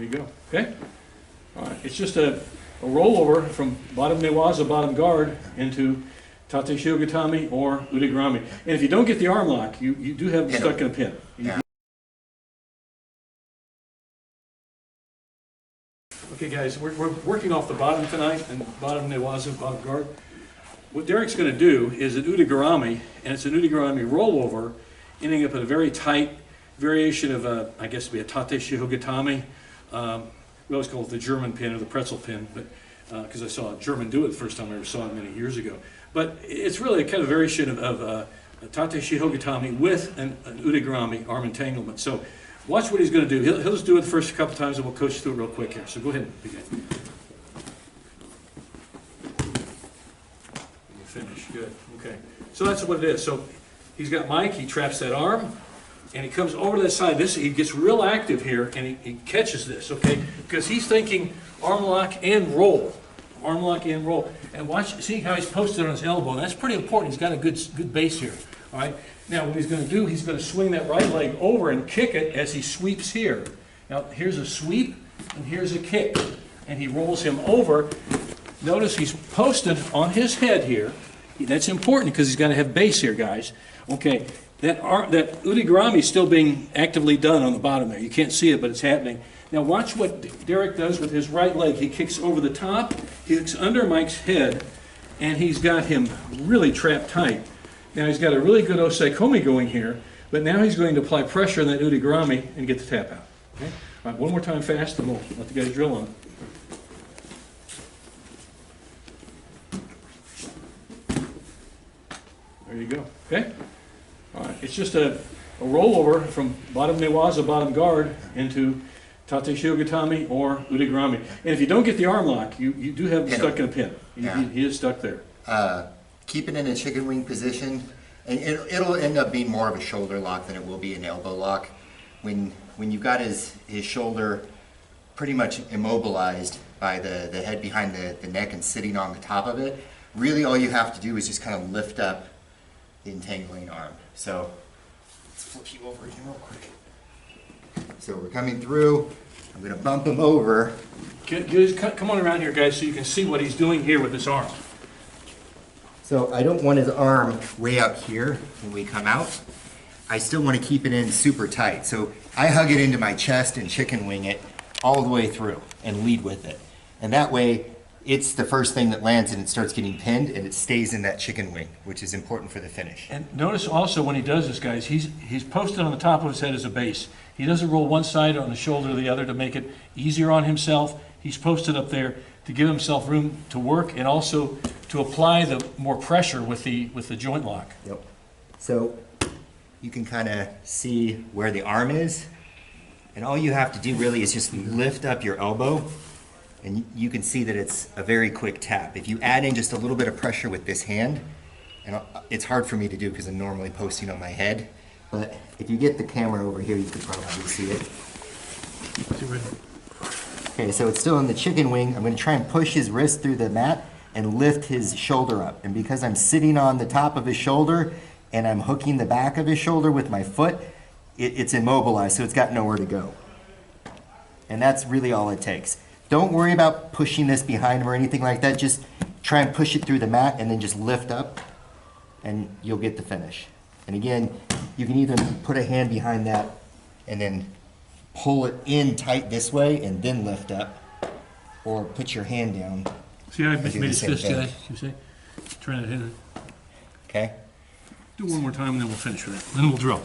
you go. Okay? All right. It's just a rollover from bottom newaza, bottom guard, into tate shiogatami or udegarami. And if you don't get the arm lock, you do have them stuck in a pin. Yeah. Okay, guys, we're working off the bottom tonight, and bottom newaza, bottom guard. What Derek's going to do is an udegarami, and it's an udegarami rollover, ending up in a very tight variation of, I guess it'd be a tate shiogatami. We always call it the German pin or the pretzel pin, but because I saw a German do it the first time I ever saw it many years ago. But it's really a kind of variation of a tate shiogatami with an udegarami arm entanglement. So watch what he's going to do. He'll just do it the first couple times, and we'll coach through it real quick here. So go ahead and begin. You finish. Good. Okay. So that's what it is. So he's got Mike. He traps that arm, and he comes over to that side. He gets real active here, and he catches this, okay? Because he's thinking arm lock and roll. Arm lock and roll. And watch, see how he's posted on his elbow. And that's pretty important. He's got a good base here. All right? Now, what he's going to do, he's going to swing that right leg over and kick it as he sweeps here. Now, here's a sweep, and here's a kick. And he rolls him over. Notice he's posted on his head here. That's important because he's got to have base here, guys. Okay, that udegarami is still being actively done on the bottom there. You can't see it, but it's happening. Now, watch what Derek does with his right leg. He kicks over the top, he kicks under Mike's head, and he's got him really trapped tight. Now he's got a really good osaikomi going here, but now he's going to apply pressure on that udegarami and get the tap out. Okay? All right, one more time fast, and we'll let the guys drill on it. There you go. Okay? All right, it's just a rollover from bottom newaza, bottom guard, into tate shiogatami or udegarami. And if you don't get the arm lock, you do have him stuck in a pin. He is stuck there. Keep it in a chicken wing position, and it'll end up being more of a shoulder lock than it will be an elbow lock. When you've got his shoulder pretty much immobilized by the head behind the neck and sitting on the top of it, really all you have to do is just kind of lift up the entangling arm. So let's flip you over here real quick. So we're coming through. I'm going to bump him over. Come on around here, guys, so you can see what he's doing here with his arm. So I don't want his arm way up here when we come out. I still want to keep it in super tight. So I hug it into my chest and chicken wing it all the way through and lead with it. And that way, it's the first thing that lands and it starts getting pinned and it stays in that chicken wing, which is important for the finish. And notice also when he does this, guys, he's posted on the top of his head as a base. He doesn't roll one side on the shoulder or the other to make it easier on himself. He's posted up there to give himself room to work and also to apply the more pressure with the joint lock. Yep. So you can kind of see where the arm is, and all you have to do really is just lift up your elbow, and you can see that it's a very quick tap. If you add in just a little bit of pressure with this hand, and it's hard for me to do because I'm normally posting on my head, but if you get the camera over here, you can probably see it. Okay, so it's still in the chicken wing. I'm going to try and push his wrist through the mat and lift his shoulder up. And because I'm sitting on the top of his shoulder and I'm hooking the back of his shoulder with my foot, it's immobilized, so it's got nowhere to go. And that's really all it takes. Don't worry about pushing this behind him or anything like that. Just try and push it through the mat and then just lift up and you'll get the finish. And again, you can either put a hand behind that and then pull it in tight this way and then lift up, or put your hand down. See how I made his fist, guys? You see? Trying to hit it. Okay. Do one more time and then we'll finish with it. Then we'll drill.